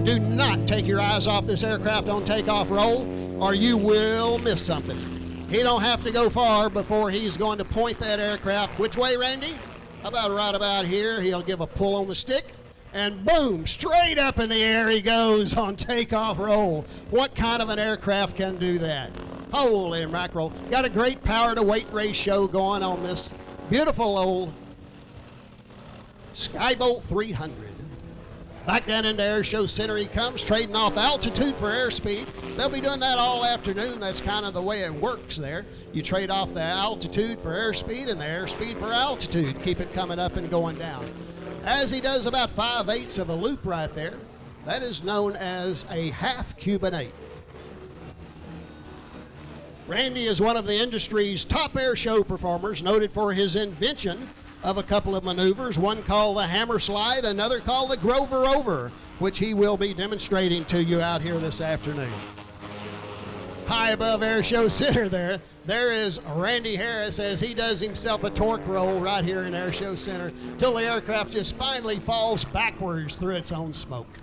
gentlemen, do not take your eyes off this aircraft on takeoff roll, or you will miss something. He don't have to go far before he's going to point that aircraft. Which way, Randy? About right about here. He'll give a pull on the stick, and boom, straight up in the air he goes on takeoff roll. What kind of an aircraft can do that? Holy mackerel. Got a great power to weight ratio going on this beautiful old Skybolt 300. Back down into Air Show Center he comes, trading off altitude for airspeed. They'll be doing that all afternoon. That's kind of the way it works there. You trade off the altitude for airspeed and the airspeed for altitude. Keep it coming up and going down. As he does about 5/8 of a loop right there, that is known as a half Cuban 8. Randy is one of the industry's top air show performers, noted for his invention of a couple of maneuvers, one called the hammer slide, another called the Grover over, which he will be demonstrating to you out here this afternoon. High above Air Show Center there is Randy Harris as he does himself a torque roll right here in Air Show Center till the aircraft just finally falls backwards through its own smoke.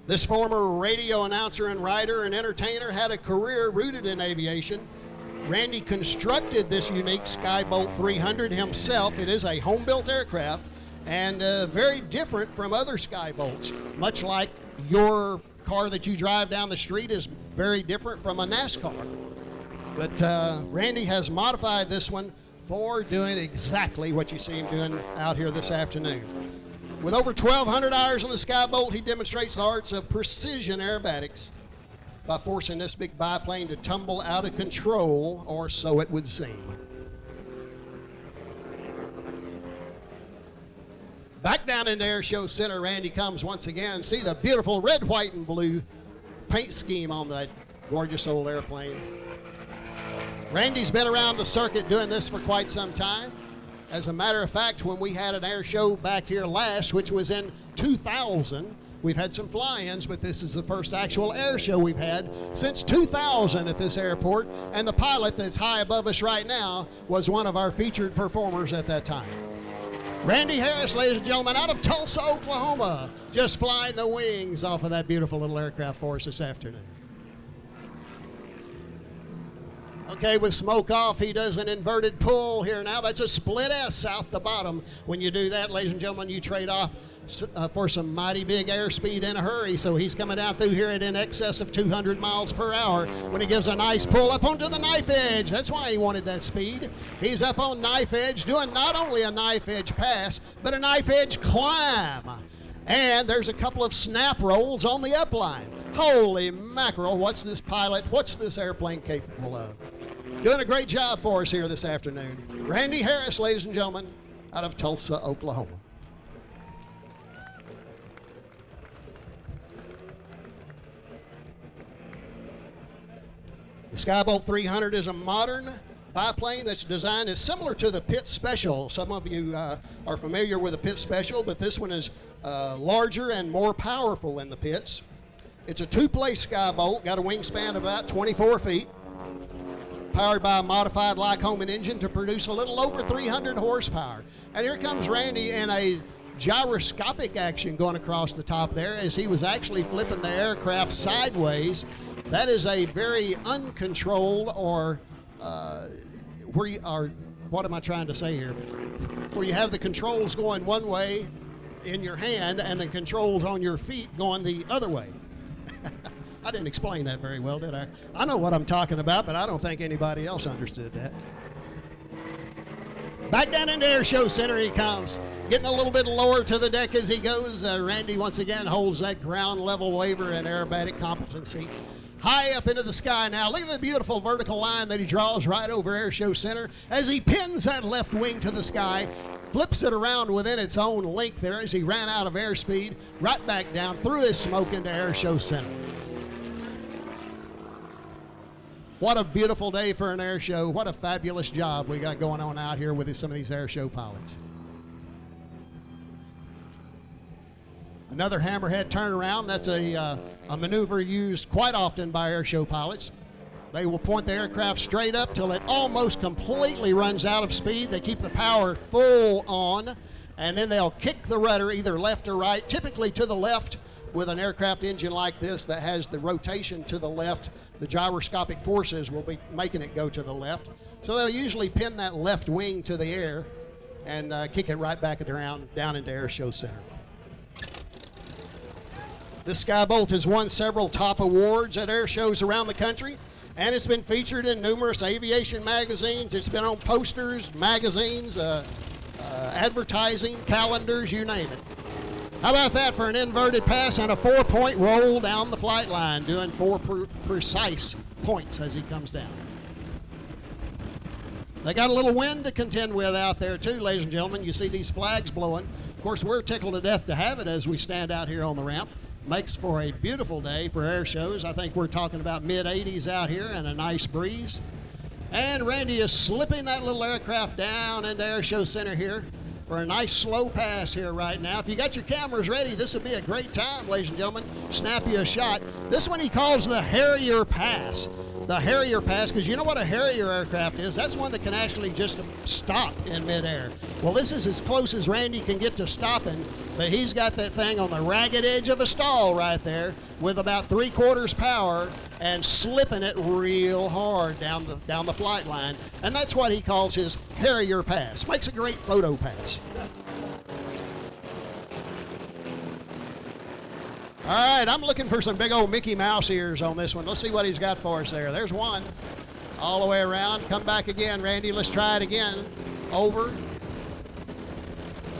This former radio announcer and writer and entertainer had a career rooted in aviation. Randy constructed this unique Skybolt 300 himself. It is a home-built aircraft and very different from other Skybolts. Much like your car that you drive down the street is very different from a NASCAR. But Randy has modified this one for doing exactly what you see him doing out here this afternoon. With over 1,200 hours on the Skybolt, he demonstrates the arts of precision aerobatics by forcing this big biplane to tumble out of control, or so it would seem. Back down into Air Show Center, Randy comes once again. See the beautiful red, white, and blue paint scheme on that gorgeous old airplane. Randy's been around the circuit doing this for quite some time. As a matter of fact, when we had an air show back here last, which was in 2000, we've had some fly-ins, but this is the first actual air show we've had since 2000 at this airport, and the pilot that's high above us right now was one of our featured performers at that time. Randy Harris, ladies and gentlemen, out of Tulsa, Oklahoma, just flying the wings off of that beautiful little aircraft for us this afternoon. Okay, with smoke off, he does an inverted pull here now. That's a split S out the bottom. When you do that, ladies and gentlemen, you trade off for some mighty big airspeed in a hurry. So he's coming down through here at in excess of 200 miles per hour when he gives a nice pull up onto the knife edge. That's why he wanted that speed. He's up on knife edge, doing not only a knife edge pass, but a knife edge climb. And there's a couple of snap rolls on the upline. Holy mackerel, what's this airplane capable of? Doing a great job for us here this afternoon. Randy Harris, ladies and gentlemen, out of Tulsa, Oklahoma. The Skybolt 300 is a modern biplane that's designed as similar to the Pit Special. Some of you are familiar with the Pit Special, but this one is larger and more powerful than the Pits. It's a two-place Skybolt, got a wingspan of about 24 feet. Powered by a modified Lycoming engine to produce a little over 300 horsepower. And here comes Randy in a gyroscopic action going across the top there as he was actually flipping the aircraft sideways. That is a very uncontrolled or what am I trying to say here? Where you have the controls going one way in your hand and the controls on your feet going the other way. I didn't explain that very well, did I? I know what I'm talking about, but I don't think anybody else understood that. Back down into Air Show Center he comes, getting a little bit lower to the deck as he goes. Randy once again holds that ground level waiver and aerobatic competency. High up into the sky now. Look at the beautiful vertical line that he draws right over Air Show Center as he pins that left wing to the sky, flips it around within its own length there as he ran out of airspeed, right back down through his smoke into Air Show Center. What a beautiful day for an air show. What a fabulous job we got going on out here with some of these air show pilots. Another hammerhead turnaround. That's a maneuver used quite often by air show pilots. They will point the aircraft straight up till it almost completely runs out of speed. They keep the power full on, and then they'll kick the rudder either left or right, typically to the left. With an aircraft engine like this that has the rotation to the left, the gyroscopic forces will be making it go to the left. So they'll usually pin that left wing to the air and kick it right back around down into Air Show Center. This Skybolt has won several top awards at air shows around the country, and it's been featured in numerous aviation magazines. It's been on posters, magazines, advertising, calendars, you name it. How about that for an inverted pass and a 4-point roll down the flight line, doing 4 precise points as he comes down. They got a little wind to contend with out there too, ladies and gentlemen. You see these flags blowing. Of course, we're tickled to death to have it as we stand out here on the ramp. Makes for a beautiful day for air shows. I think we're talking about mid-80s out here and a nice breeze. And Randy is slipping that little aircraft down into Air Show Center here for a nice slow pass here right now. If you got your cameras ready, this would be a great time, ladies and gentlemen. Snap you a shot. This one he calls the Harrier Pass. The Harrier Pass, because you know what a Harrier aircraft is? That's one that can actually just stop in midair. Well, this is as close as Randy can get to stopping, but he's got that thing on the ragged edge of a stall right there with about 3/4 power and slipping it real hard down the flight line. And that's what he calls his Harrier Pass. Makes a great photo pass. All right, I'm looking for some big old Mickey Mouse ears on this one. Let's see what he's got for us there. There's one. All the way around. Come back again, Randy. Let's try it again. Over.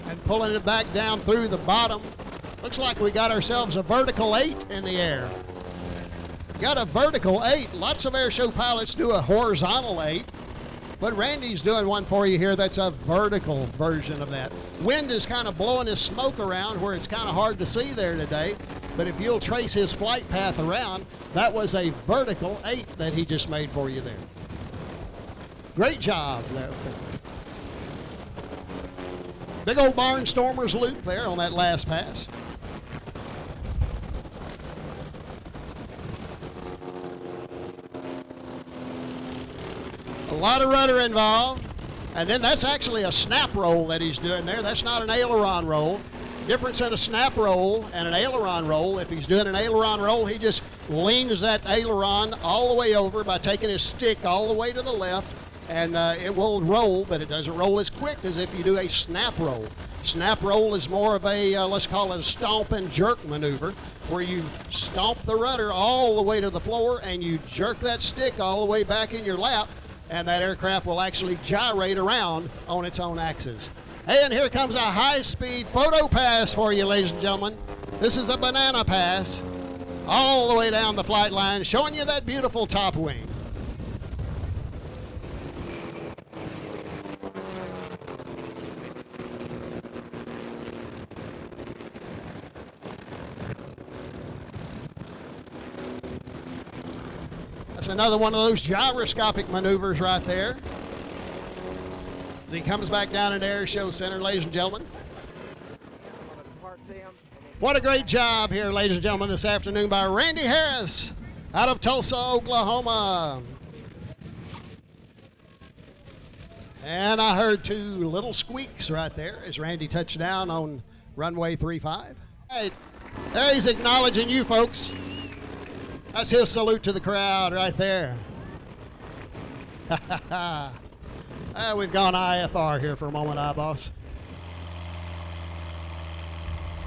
And pulling it back down through the bottom. Looks like we got ourselves a vertical 8 in the air. Got a vertical 8. Lots of air show pilots do a horizontal 8. But Randy's doing one for you here that's a vertical version of that. Wind is kind of blowing his smoke around where it's kind of hard to see there today. But if you'll trace his flight path around, that was a vertical 8 that he just made for you there. Great job there. Big old Barnstormers loop there on that last pass. A lot of rudder involved. And then that's actually a snap roll that he's doing there. That's not an aileron roll. Difference in a snap roll and an aileron roll. If he's doing an aileron roll, he just leans that aileron all the way over by taking his stick all the way to the left, and it will roll, but it doesn't roll as quick as if you do a snap roll. Snap roll is more of a, let's call it a stomp and jerk maneuver, where you stomp the rudder all the way to the floor and you jerk that stick all the way back in your lap, and that aircraft will actually gyrate around on its own axis. And here comes a high-speed photo pass for you, ladies and gentlemen. This is a banana pass all the way down the flight line, showing you that beautiful top wing. That's another one of those gyroscopic maneuvers right there. As he comes back down into Air Show Center, ladies and gentlemen. What a great job here, ladies and gentlemen, this afternoon by Randy Harris out of Tulsa, Oklahoma. And I heard 2 little squeaks right there as Randy touched down on runway 35. All right, there he's acknowledging you folks. That's his salute to the crowd right there. We've gone IFR here for a moment, boss.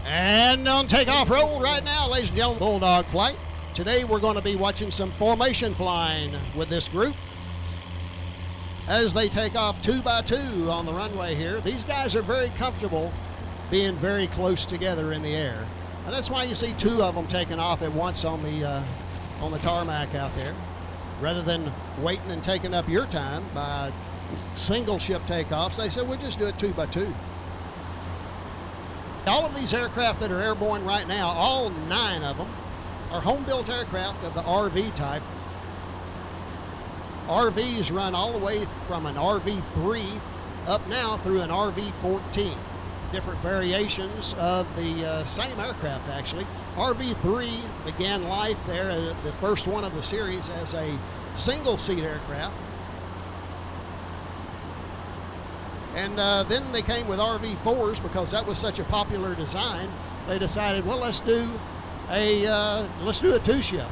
And on takeoff roll right now, ladies and gentlemen, Bulldog flight. Today we're going to be watching some formation flying with this group as they take off 2 by 2 on the runway here. These guys are very comfortable being very close together in the air. And that's why you see 2 of them taking off at once on the tarmac out there, rather than waiting and taking up your time by single ship takeoffs. They said, we'll just do it 2 by 2. All of these aircraft that are airborne right now, all 9 of them, are home-built aircraft of the RV type. RVs run all the way from an RV-3 up now through an RV-14. Different variations of the same aircraft, actually. RV-3 began life there, the first one of the series, as a single-seat aircraft. And then they came with RV-4s because that was such a popular design. They decided, well, let's do a two-ship.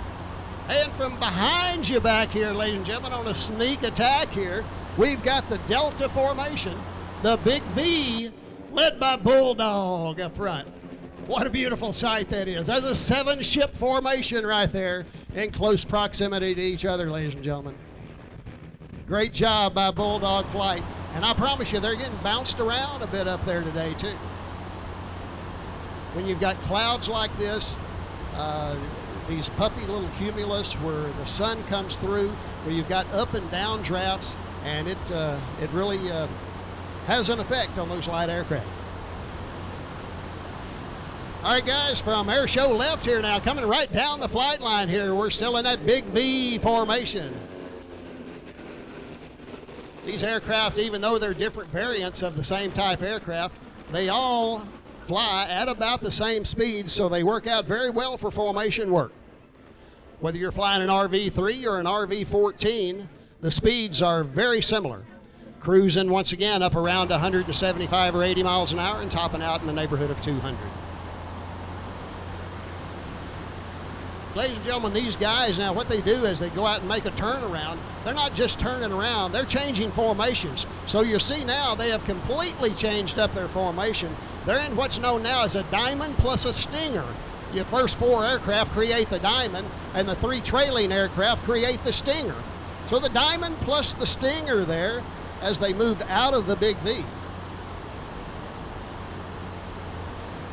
And from behind you back here, ladies and gentlemen, on a sneak attack here, we've got the Delta formation, the Big V, led by Bulldog up front. What a beautiful sight that is. That's a 7-ship formation right there in close proximity to each other, ladies and gentlemen. Great job by Bulldog Flight. And I promise you, they're getting bounced around a bit up there today, too. When you've got clouds like this, these puffy little cumulus where the sun comes through, where you've got up and down drafts, and it really has an effect on those light aircraft. All right, guys, from Air Show left here now, coming right down the flight line here. We're still in that Big V formation. These aircraft, even though they're different variants of the same type aircraft, they all fly at about the same speed, so they work out very well for formation work. Whether you're flying an RV-3 or an RV-14, the speeds are very similar. Cruising, once again, up around 175 or 80 miles an hour and topping out in the neighborhood of 200. Ladies and gentlemen, these guys now, what they do is they go out and make a turnaround. They're not just turning around, they're changing formations. So you see now they have completely changed up their formation. They're in what's known now as a diamond plus a stinger. Your first 4 aircraft create the diamond, and the 3 trailing aircraft create the stinger. So the diamond plus the stinger there as they moved out of the Big V.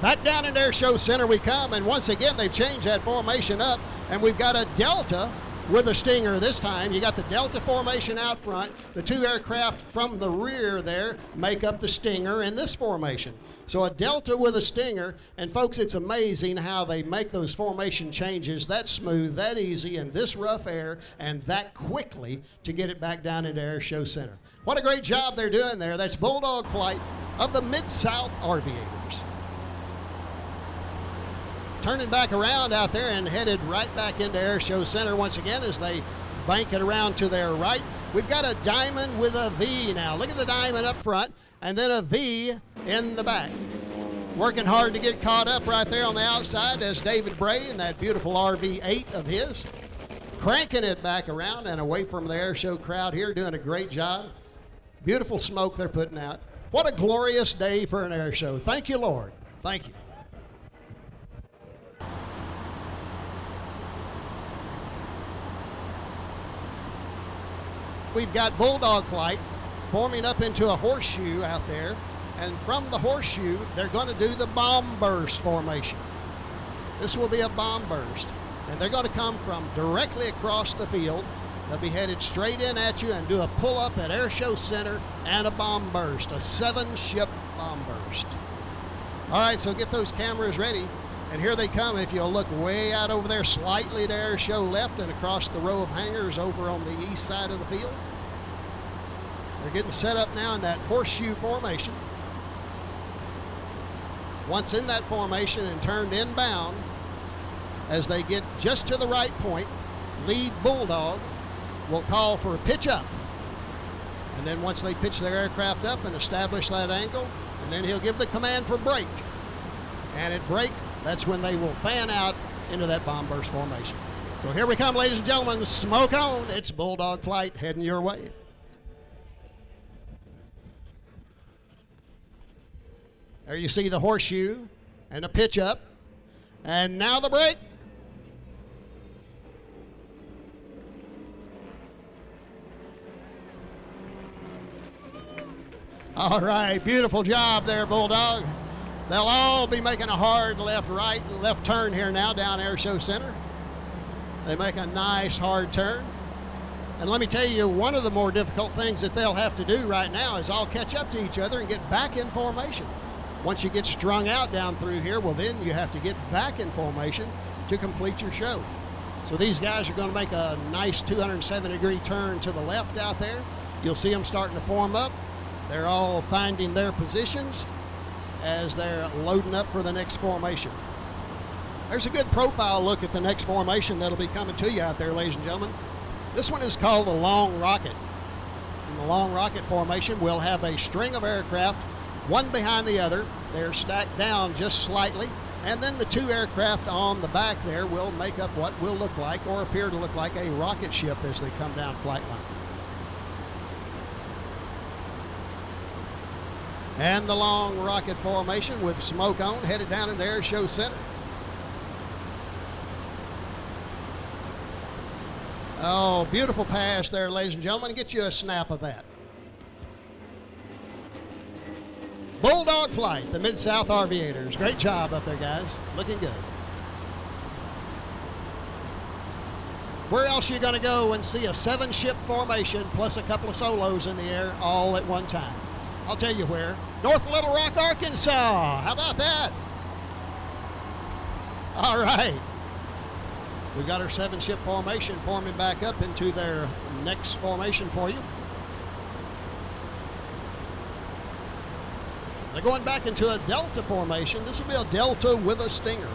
Back down in Air Show Center we come, and once again they've changed that formation up, and we've got a Delta with a stinger this time. You got the Delta formation out front. The 2 aircraft from the rear there make up the stinger in this formation. So a Delta with a stinger, and folks, it's amazing how they make those formation changes that smooth, that easy, in this rough air, and that quickly to get it back down into Air Show Center. What a great job they're doing there. That's Bulldog Flight of the Mid-South Aviators. Turning back around out there and headed right back into Air Show Center once again as they bank it around to their right. We've got a diamond with a V now. Look at the diamond up front and then a V in the back. Working hard to get caught up right there on the outside as David Bray and that beautiful RV-8 of his. Cranking it back around and away from the Air Show crowd here, doing a great job. Beautiful smoke they're putting out. What a glorious day for an air show. Thank you, Lord. Thank you. We've got Bulldog Flight forming up into a horseshoe out there, and from the horseshoe they're going to do the bomb burst formation. This will be a bomb burst, and they're going to come from directly across the field. They'll be headed straight in at you and do a pull-up at Air Show Center and a bomb burst, a 7-ship bomb burst. All right, so get those cameras ready, and here they come. If you'll look way out over there slightly to Air Show left and across the row of hangars over on the east side of the field. They're getting set up now in that horseshoe formation. Once in that formation and turned inbound, as they get just to the right point, lead Bulldog will call for a pitch up. And then once they pitch their aircraft up and establish that angle, and then he'll give the command for brake. And at brake, that's when they will fan out into that bomb burst formation. So here we come, ladies and gentlemen, smoke on. It's Bulldog Flight heading your way. There you see the horseshoe and a pitch up. And now the brake. All right, beautiful job there, Bulldog. They'll all be making a hard left-right and left turn here now down Air Show Center. They make a nice hard turn. And let me tell you, one of the more difficult things that they'll have to do right now is all catch up to each other and get back in formation. Once you get strung out down through here, well, then you have to get back in formation to complete your show. So these guys are going to make a nice 207-degree turn to the left out there. You'll see them starting to form up. They're all finding their positions as they're loading up for the next formation. There's a good profile look at the next formation that'll be coming to you out there, ladies and gentlemen. This one is called the Long Rocket. In the Long Rocket formation, we'll have a string of aircraft, one behind the other. They're stacked down just slightly, and then the two aircraft on the back there will make up what will look like or appear to look like a rocket ship as they come down flight line. And the Long Rocket formation with smoke on, headed down into Air Show Center. Oh, beautiful pass there, ladies and gentlemen. Get you a snap of that. Bulldog Flight, the Mid-South Aviators. Great job up there, guys. Looking good. Where else are you going to go and see a 7-ship formation plus a couple of solos in the air all at one time? I'll tell you where. North Little Rock, Arkansas. How about that? All right. We've got our 7-ship formation forming back up into their next formation for you. They're going back into a Delta formation. This will be a Delta with a Stinger.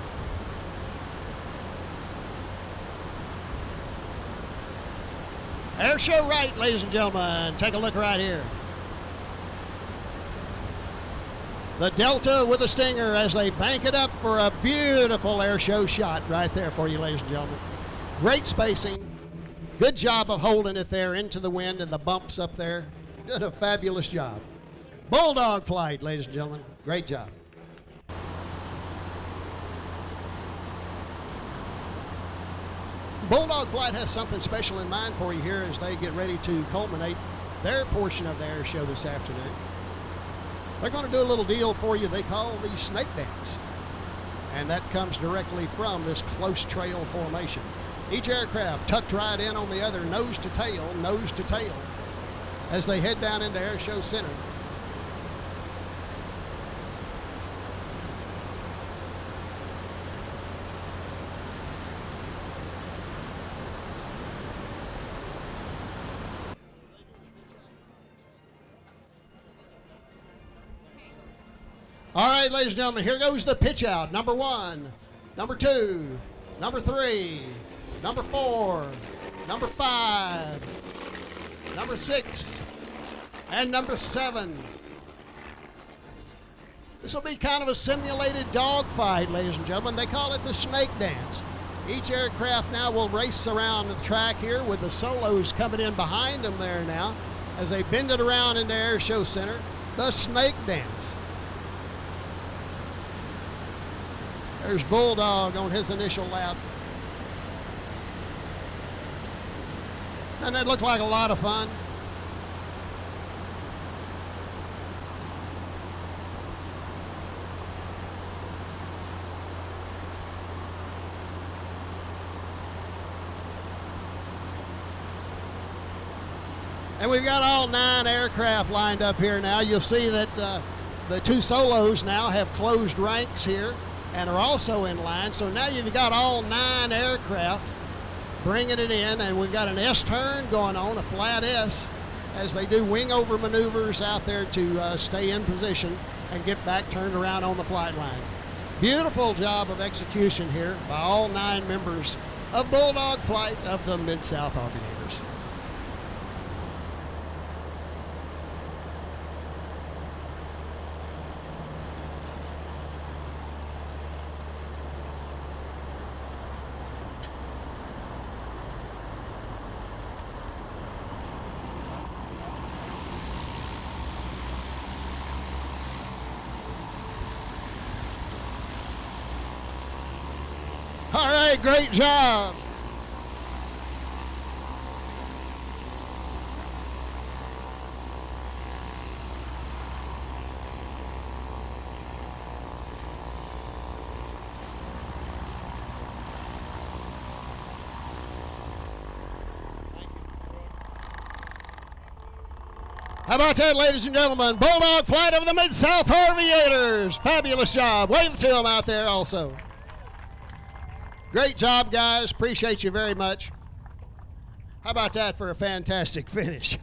Air show right, ladies and gentlemen. Take a look right here. The Delta with a Stinger as they bank it up for a beautiful air show shot right there for you, ladies and gentlemen. Great spacing. Good job of holding it there into the wind and the bumps up there. Did a fabulous job. Bulldog Flight, ladies and gentlemen. Great job. Bulldog Flight has something special in mind for you here as they get ready to culminate their portion of the air show this afternoon. They're going to do a little deal for you they call the snake dance. And that comes directly from this close trail formation. Each aircraft tucked right in on the other, nose to tail, as they head down into Air Show Center. All right, ladies and gentlemen, here goes the pitch out. Number 1, number 2, number 3, number 4, number 5, number 6, and number 7. This will be kind of a simulated dogfight, ladies and gentlemen. They call it the snake dance. Each aircraft now will race around the track here with the solos coming in behind them there now as they bend it around in the Air Show Center. The snake dance. There's Bulldog on his initial lap. And it looked like a lot of fun. And we've got all 9 aircraft lined up here now. You'll see that the 2 solos now have closed ranks here and are also in line. So now you've got all 9 aircraft bringing it in, and we've got an S-turn going on, a flat S, as they do wing over maneuvers out there to stay in position and get back turned around on the flight line. Beautiful job of execution here by all 9 members of Bulldog Flight of the Mid-South Aviators. All right, great job. How about that, ladies and gentlemen? Bulldog Flight of the Mid-South Aviators. Fabulous job. Wave to them out there also. Great job, guys. Appreciate you very much. How about that for a fantastic finish?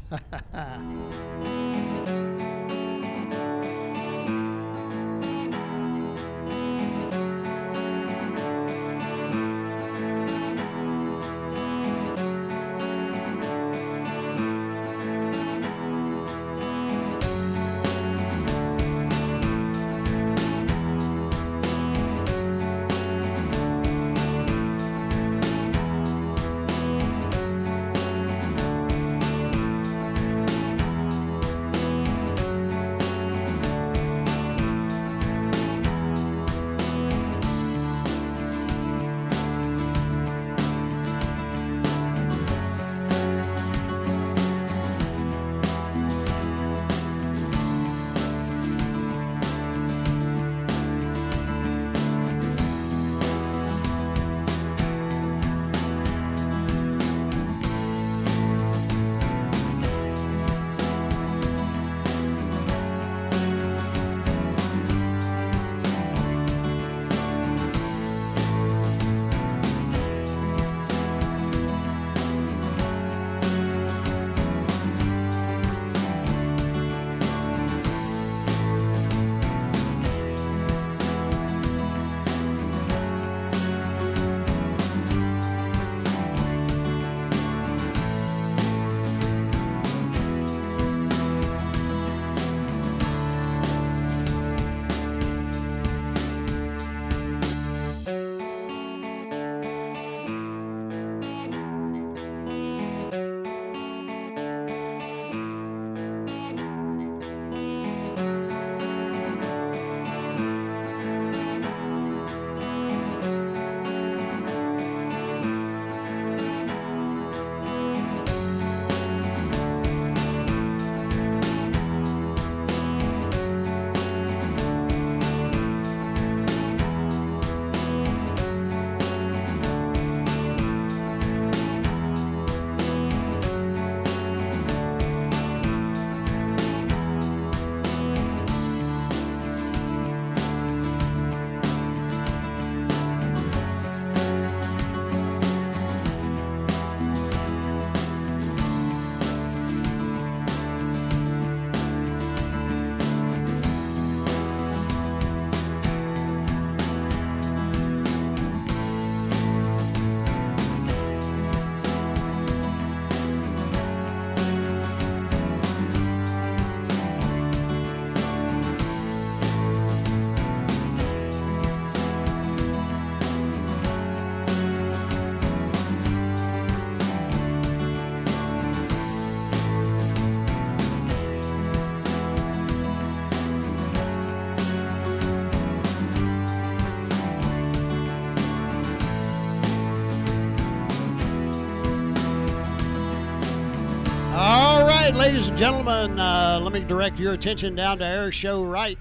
ladies and gentlemen, let me direct your attention down to air show right.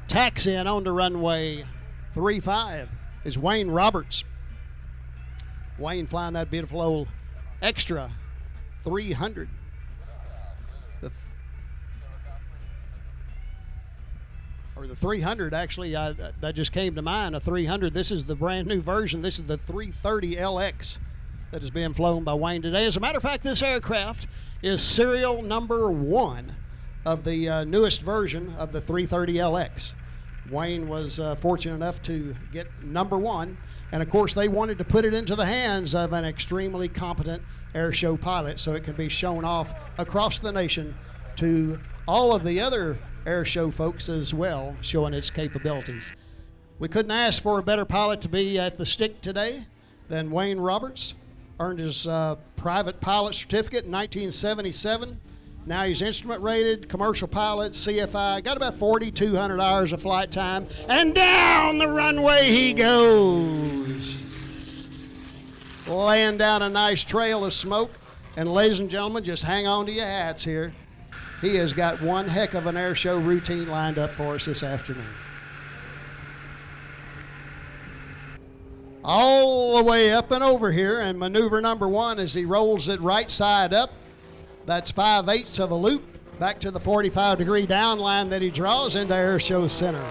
Taxi in on the runway 35 is Wayne Roberts. Wayne flying that beautiful old extra 300. The 300, actually, that just came to mind, a 300. This is the brand new version. This is the 330 LX that is being flown by Wayne today. As a matter of fact, this aircraft is serial number 1 of the newest version of the 330 LX. Wayne was fortunate enough to get number 1, and of course they wanted to put it into the hands of an extremely competent air show pilot so it can be shown off across the nation to all of the other air show folks as well, showing its capabilities. We couldn't ask for a better pilot to be at the stick today than Wayne Roberts. Earned his private pilot certificate in 1977. Now he's instrument rated, commercial pilot, CFI, got about 4,200 hours of flight time, and down the runway he goes. Laying down a nice trail of smoke, and ladies and gentlemen, just hang on to your hats here. He has got one heck of an air show routine lined up for us this afternoon. All the way up and over here, and maneuver number 1 as he rolls it right side up. That's 5/8 of a loop back to the 45-degree down line that he draws into air show center.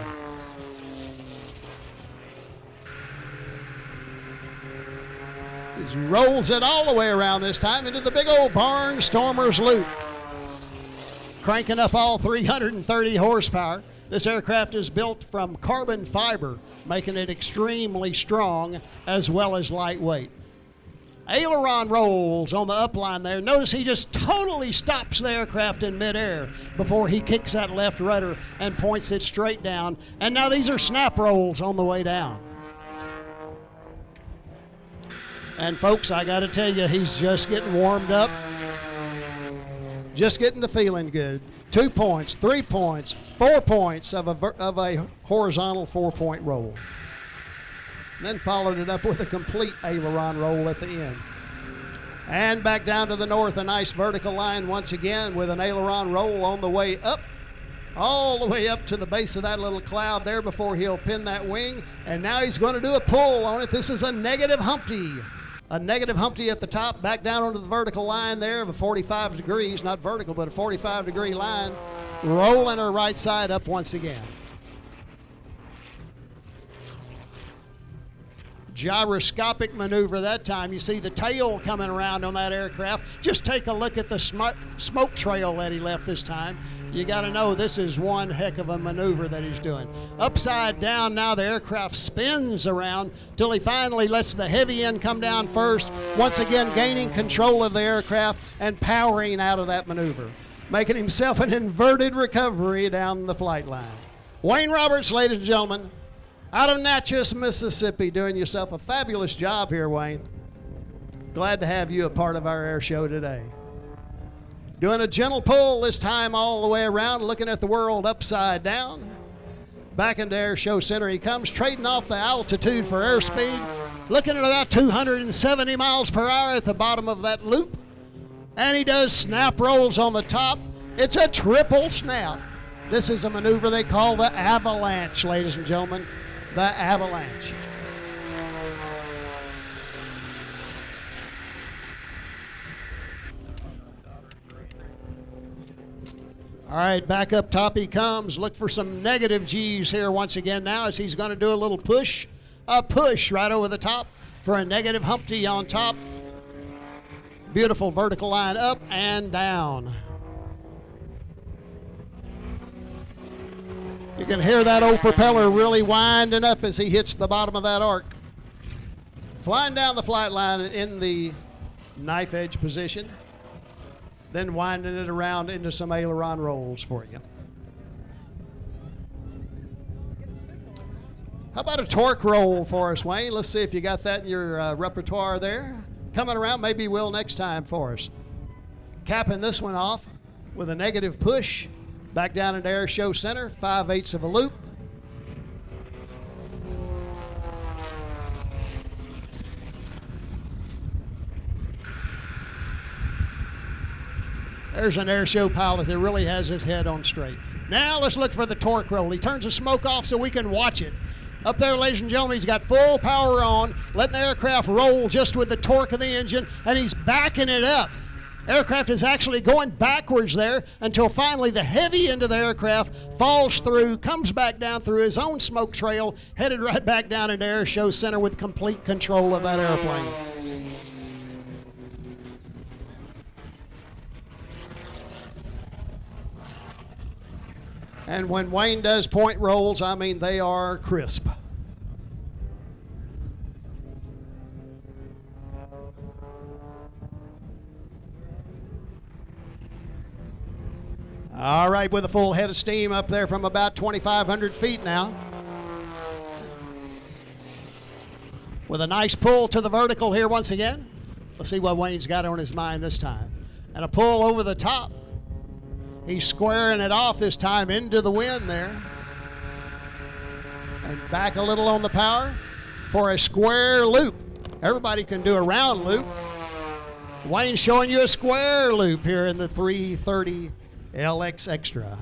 He rolls it all the way around this time into the big old Barnstormer's loop. Cranking up all 330 horsepower. This aircraft is built from carbon fiber, making it extremely strong as well as lightweight. Aileron rolls on the upline there. Notice he just totally stops the aircraft in midair before he kicks that left rudder and points it straight down. And now these are snap rolls on the way down. And folks, I got to tell you, he's just getting warmed up. Just getting to feeling good. 2 points, 3 points, 4 points of a horizontal 4-point roll. Then followed it up with a complete aileron roll at the end. And back down to the north, a nice vertical line once again with an aileron roll on the way up. All the way up to the base of that little cloud there before he'll pin that wing. And now he's going to do a pull on it. This is a negative Humpty. A negative Humpty at the top, back down onto the vertical line there of a 45 degrees, not vertical, but a 45-degree line, rolling her right side up once again. Gyroscopic maneuver that time. You see the tail coming around on that aircraft. Just take a look at the smoke trail that he left this time. You got to know this is one heck of a maneuver that he's doing. Upside down now, the aircraft spins around till he finally lets the heavy end come down first, once again gaining control of the aircraft and powering out of that maneuver, making himself an inverted recovery down the flight line. Wayne Roberts, ladies and gentlemen, out of Natchez, Mississippi, doing yourself a fabulous job here, Wayne. Glad to have you a part of our air show today. Doing a gentle pull this time all the way around, looking at the world upside down. Back into air show center he comes, trading off the altitude for airspeed. Looking at about 270 miles per hour at the bottom of that loop. And he does snap rolls on the top. It's a triple snap. This is a maneuver they call the avalanche, ladies and gentlemen. The avalanche. All right, back up top he comes. Look for some negative G's here once again now as he's going to do a little push. A push right over the top for a negative Humpty on top. Beautiful vertical line up and down. You can hear that old propeller really winding up as he hits the bottom of that arc. Flying down the flight line in the knife edge position. Then winding it around into some aileron rolls for you. How about a torque roll for us, Wayne? Let's see if you got that in your repertoire there. Coming around, maybe you will next time for us. Capping this one off with a negative push. Back down into air show center, 5/8 of a loop. There's an air show pilot that really has his head on straight. Now let's look for the torque roll. He turns the smoke off so we can watch it. Up there, ladies and gentlemen, he's got full power on, letting the aircraft roll just with the torque of the engine, and he's backing it up. Aircraft is actually going backwards there until finally the heavy end of the aircraft falls through, comes back down through his own smoke trail, headed right back down into Air Show Center with complete control of that airplane. And when Wayne does point rolls, I mean, they are crisp. All right, with a full head of steam up there from about 2,500 feet now. With a nice pull to the vertical here once again. Let's see what Wayne's got on his mind this time. And a pull over the top. He's squaring it off this time into the wind there. And back a little on the power for a square loop. Everybody can do a round loop. Wayne's showing you a square loop here in the 330 LX Extra.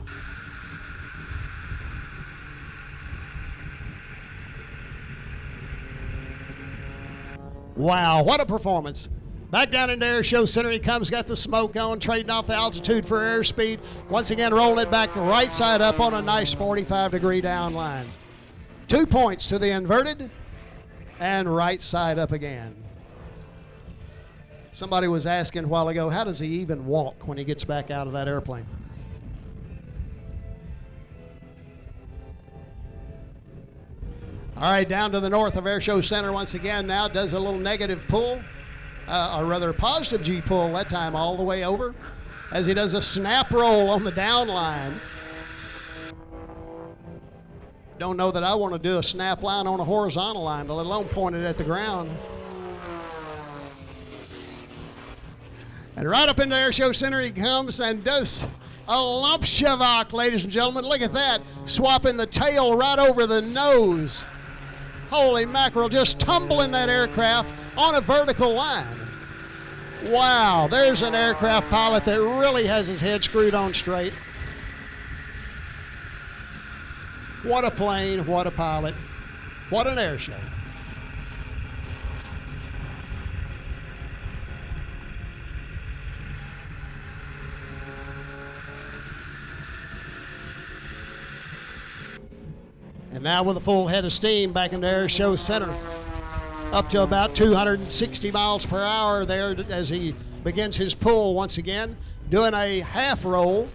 Wow, what a performance. Back down into Air Show Center he comes, got the smoke on, trading off the altitude for airspeed. Once again, rolling it back right side up on a nice 45-degree down line. 2 points to the inverted and right side up again. Somebody was asking a while ago, how does he even walk when he gets back out of that airplane? All right, down to the north of Air Show Center once again now, does a little negative pull. Or rather positive G pull that time all the way over as he does a snap roll on the down line. Don't know that I want to do a snap line on a horizontal line, let alone point it at the ground. And right up into Air Show Center he comes and does a Lumpshavak, ladies and gentlemen. Look at that, swapping the tail right over the nose. Holy mackerel, just tumbling that aircraft on a vertical line. Wow, there's an aircraft pilot that really has his head screwed on straight. What a plane, what a pilot, what an air show. And now with a full head of steam back into Air Show Center. Up to about 260 miles per hour there as he begins his pull once again. Doing a half roll.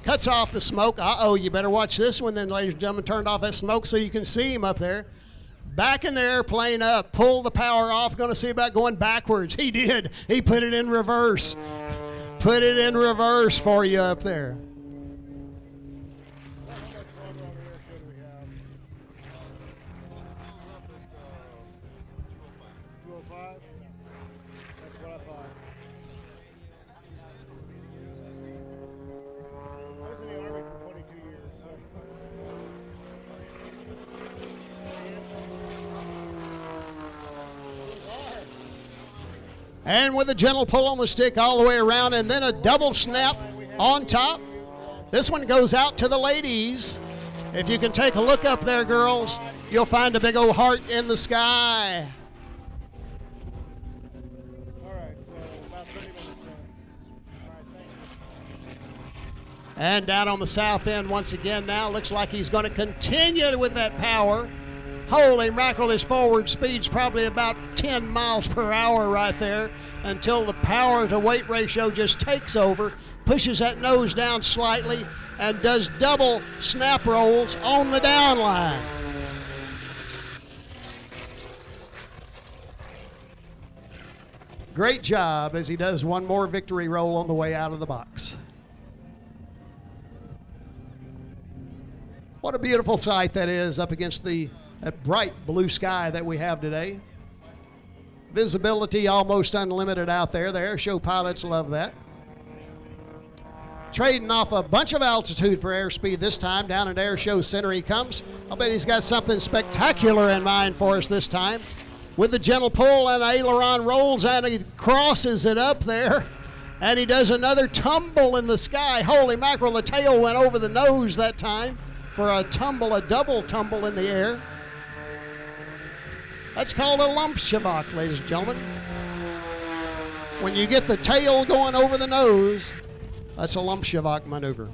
Cuts off the smoke. Uh-oh, you better watch this one then, ladies and gentlemen. Turned off that smoke so you can see him up there. Backing the airplane up. Pull the power off. Going to see about going backwards. He did. He put it in reverse. Put it in reverse for you up there. And with a gentle pull on the stick all the way around and then a double snap on top. This one goes out to the ladies. If you can take a look up there, girls, you'll find a big old heart in the sky. All right, so about 30 minutes in. All right, thank you. And down on the south end once again now, looks like he's going to continue with that power. Holy mackerel, his forward speed's probably about 10 miles per hour right there until the power to weight ratio just takes over, pushes that nose down slightly, and does double snap rolls on the down line. Great job as he does one more victory roll on the way out of the box. What a beautiful sight that is up against that bright blue sky that we have today. Visibility almost unlimited out there. The air show pilots love that. Trading off a bunch of altitude for airspeed this time. Down at Air Show Center he comes. I'll bet he's got something spectacular in mind for us this time. With a gentle pull and aileron rolls and he crosses it up there. And he does another tumble in the sky. Holy mackerel, the tail went over the nose that time for a tumble, a double tumble in the air. That's called a lumpshavak, ladies and gentlemen. When you get the tail going over the nose, that's a lumpshavak maneuver.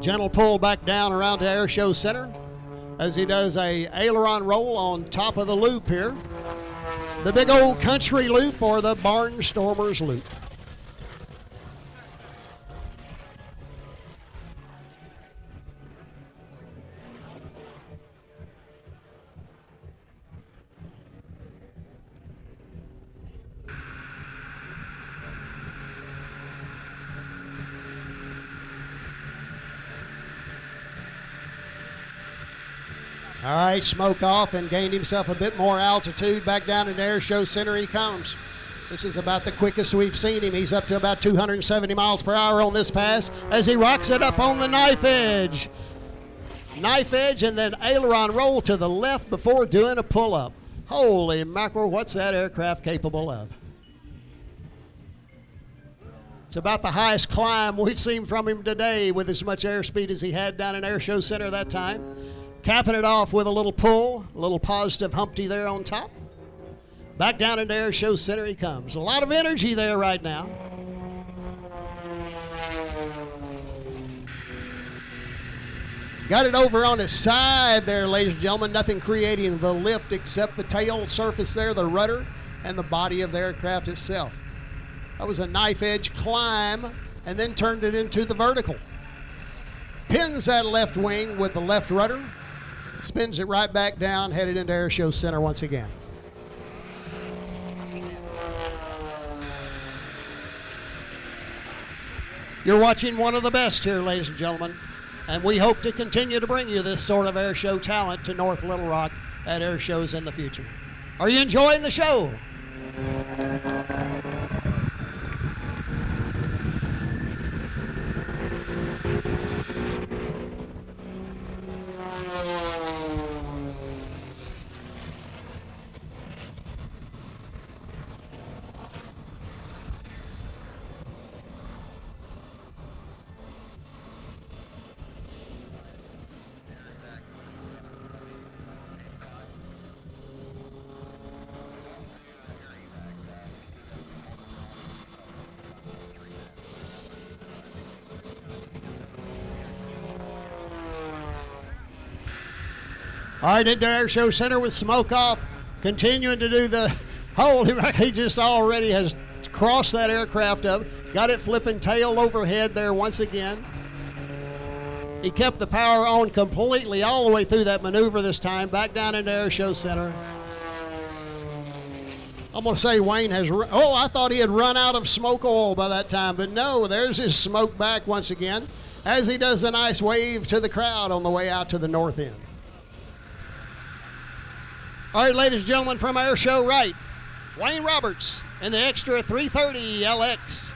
Gentle pull back down around to Air Show Center as he does a aileron roll on top of the loop here. The big old country loop or the Barnstormers loop. All right, smoke off and gained himself a bit more altitude. Back down in the Air Show Center he comes. This is about the quickest we've seen him. He's up to about 270 miles per hour on this pass as he rocks it up on the knife edge. Knife edge and then aileron roll to the left before doing a pull-up. Holy mackerel, what's that aircraft capable of? It's about the highest climb we've seen from him today with as much airspeed as he had down in Air Show Center that time. Capping it off with a little pull, a little positive Humpty there on top. Back down into Air Show Center he comes. A lot of energy there right now. Got it over on his side there, ladies and gentlemen. Nothing creating the lift except the tail surface there, the rudder, and the body of the aircraft itself. That was a knife edge climb and then turned it into the vertical. Pins that left wing with the left rudder. Spins it right back down, headed into Air Show Center once again. You're watching one of the best here, ladies and gentlemen, and we hope to continue to bring you this sort of air show talent to North Little Rock at air shows in the future. Are you enjoying the show? All right, into Air Show Center with smoke off, continuing to do the, holy, he just already has crossed that aircraft up, got it flipping tail overhead there once again. He kept the power on completely all the way through that maneuver this time, back down into Air Show Center. I'm going to say Wayne has, I thought he had run out of smoke oil by that time, but no, there's his smoke back once again as he does a nice wave to the crowd on the way out to the north end. All right, ladies and gentlemen, from Air Show Right, Wayne Roberts in the Extra 330 LX.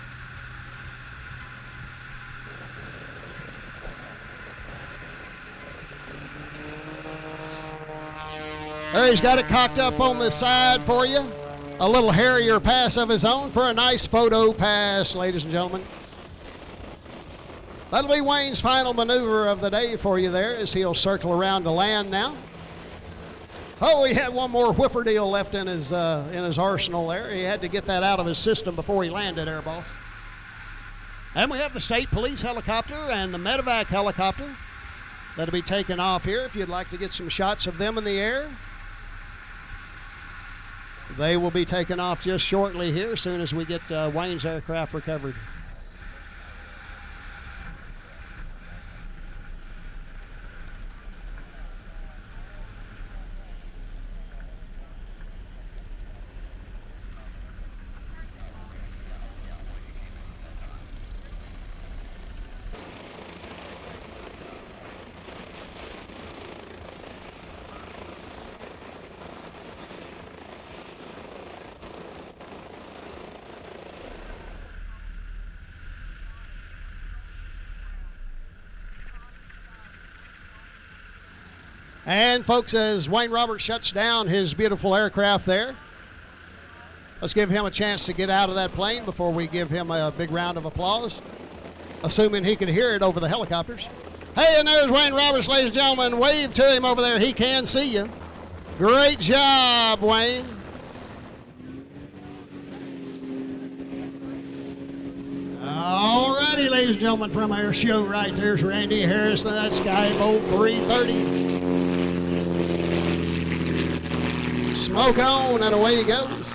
There, he's got it cocked up on the side for you. A little Harrier pass of his own for a nice photo pass, ladies and gentlemen. That'll be Wayne's final maneuver of the day for you there as he'll circle around to land now. Oh, he had one more whiffer deal left in his arsenal there. He had to get that out of his system before he landed, Air Boss. And we have the state police helicopter and the medevac helicopter that'll be taken off here if you'd like to get some shots of them in the air. They will be taken off just shortly here as soon as we get Wayne's aircraft recovered. And folks, as Wayne Roberts shuts down his beautiful aircraft there, Let's give him a chance to get out of that plane before we give him a big round of applause, assuming he can hear it over the helicopters. Hey, and there's Wayne Roberts, ladies and gentlemen. Wave to him over there. He can see you. Great job, Wayne. All righty, ladies and gentlemen, from our show right there's Randy Harrison. That's Skybolt 330. Smoke on, and away he goes.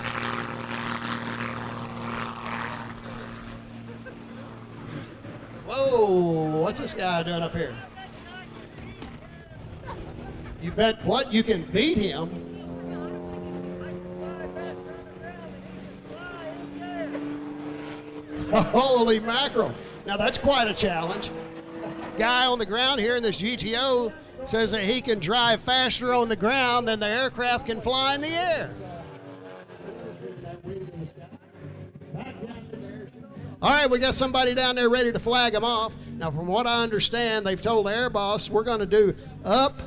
Whoa, what's this guy doing up here? You bet what? You can beat him. Holy mackerel. Now that's quite a challenge. Guy on the ground here in this GTO says that he can drive faster on the ground than the aircraft can fly in the air. All right, we got somebody down there ready to flag him off. Now, from what I understand, they've told the air boss we're going to do up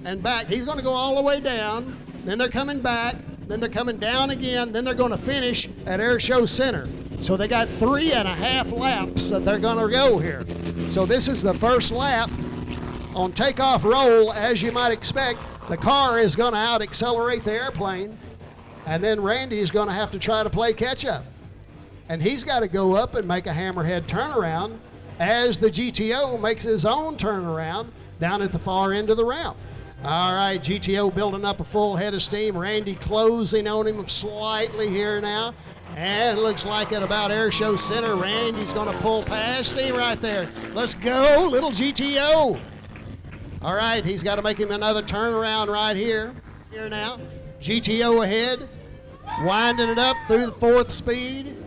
and back. He's going to go all the way down, then they're coming back, then they're coming down again, then they're going to finish at Air Show Center. So they got 3.5 laps that they're going to go here. So this is the first lap. On takeoff roll, as you might expect, the car is going to out-accelerate the airplane, and then Randy is going to have to try to play catch-up. And he's got to go up and make a hammerhead turnaround as the GTO makes his own turnaround down at the far end of the ramp. All right, GTO building up a full head of steam. Randy closing on him slightly here now. And it looks like at about Air Show Center, Randy's going to pull past him right there. Let's go, little GTO. All right, he's got to make him another turnaround right here. Here now, GTO ahead, winding it up through the 4th speed.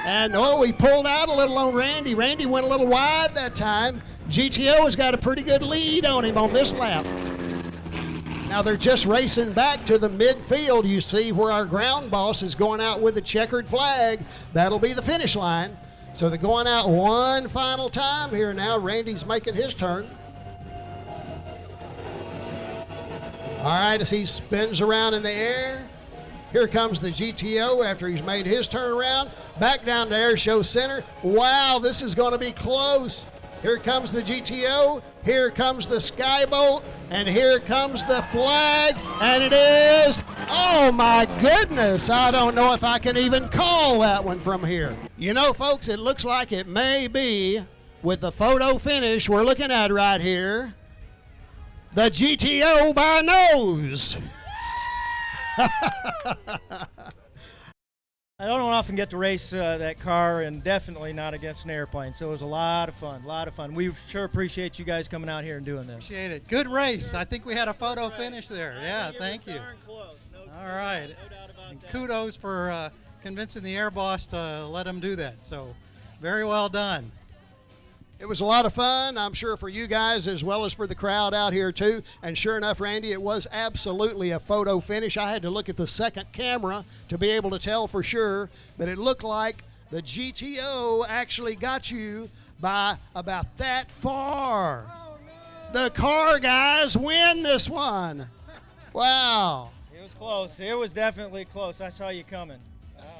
And, oh, he pulled out a little on Randy. Randy went a little wide that time. GTO has got a pretty good lead on him on this lap. Now they're just racing back to the midfield, you see, where our ground boss is going out with a checkered flag. That'll be the finish line. So they're going out one final time here now. Randy's making his turn. All right, as he spins around in the air. Here comes the GTO after he's made his turnaround. Back down to Air Show Center. Wow, this is going to be close. Here comes the GTO. Here comes the Skybolt. And here comes the flag. And it is, oh my goodness, I don't know if I can even call that one from here. You know, folks, it looks like it may be, with the photo finish we're looking at right here, the GTO by nose. I don't often get to race that car, and definitely not against an airplane. So it was a lot of fun, We sure appreciate you guys coming out here and doing this. Appreciate it. Good race. I think we had a photo finish there. Yeah, thank you. All right. And kudos for convincing the air boss to let him do that. So very well done. It was a lot of fun, I'm sure, for you guys as well as for the crowd out here, too. And sure enough, Randy, it was absolutely a photo finish. I had to look at the second camera to be able to tell for sure, but it looked like the GTO actually got you by about that far. Oh, no. The car guys win this one. Wow. It was close. It was definitely close. I saw you coming.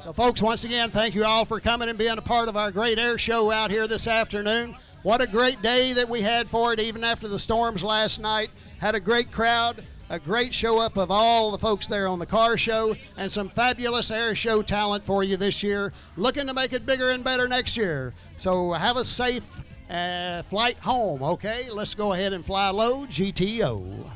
So, folks, once again, thank you all for coming and being a part of our great air show out here this afternoon. What a great day that we had for it, even after the storms last night. Had a great crowd, a great show up of all the folks there on the car show, and some fabulous air show talent for you this year. Looking to make it bigger and better next year. So have a safe flight home, okay? Let's go ahead and fly low, GTO.